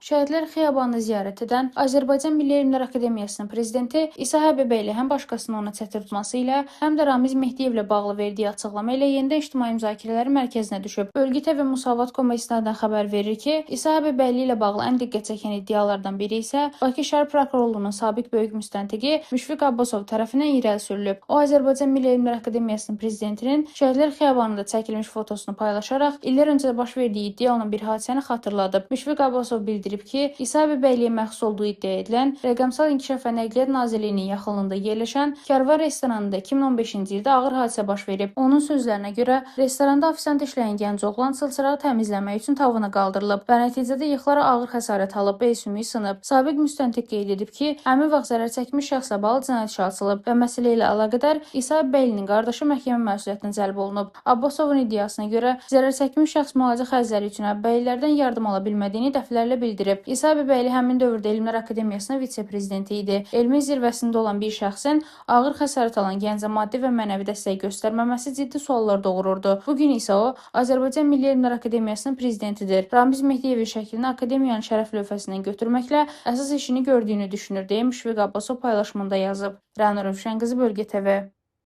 Şəhidlər Xiyabanını ziyarət edən Azərbaycan Milli Elmlər Akademiyasının prezidenti İsa Həbibəyli həm başqasının ona çətir tutması ilə, həm də Ramiz Mehdiyevlə bağlı verdiyi açıqlama ilə yenidən ictimai müzakirələrin mərkəzinə düşüb. Bölgə TV Müsavat Komissiyasından xəbər verir ki, İsa Həbibəyli ilə bağlı ən diqqət çəkən iddialardan biri isə Bakı Şəhər Prokurorluğunun sabiq böyük müstəntiqi Müşfiq Abbasov tərəfindən irəli sürülüb. O, Azərbaycan Milli Elmlər Akademiyasının prezidentinin Şəhidlər Xiyabanında çəkilmiş fotosunu paylaşaraq illər öncə baş verdiyi iddia olunan bir hadisəni xatırladıb. Müşfiq Abbasov bildirib ki, İsa Həbibəyliyə məxsus olduğu iddia edilən Rəqəmsal İnkişaf və Nəqliyyat Nazirliyinin yaxınlığında yerləşən Karvan restoranında 2015-ci ildə ağır hadisə baş verib. Onun sözlərinə görə, restoranda ofisant işləyən gənc oğlan çılçırağı təmizləmək üçün tavana qaldırılıb və nəticədə yıxılaraq ağır xəsarət alıb, bel sümüyü sınıb. Sabiq müstəntiq qeyd edib ki, həmin vaxt zərər çəkmiş şəxsə bağlı cinayət işi açılıb və məsələ ilə əlaqədar İsa Həbibəyli'nin qardaşı məhkəmə məsuliyyətinə cəlb olunub. Abbasovun iddiasına görə, zərər çəkmiş şəxs müalicə xərcləri üçün Həbibəylilərdən yardım ala bilmədiyini dəfələrlə bildirib. İsa Həbibəyli həmin dövrdə Elmlər Akademiyasının vitse-prezidenti idi. Elmin zirvəsində olan bir şəxsin ağır xəsarət alan gəncə maddi və mənəvi dəstək göstərməməsi ciddi suallar doğururdu. Bu gün isə o, Azərbaycan Milli Elmlər Akademiyasının prezidentidir. Ramiz Mehdiyevin şəklini akademiyanın şərəf lövhəsindən götürməklə əsas işini gördüyünü düşünür deyə Müşfiq Abbasov paylaşımında yazıb. Rəna Rövşən qızı, Bölgə TV.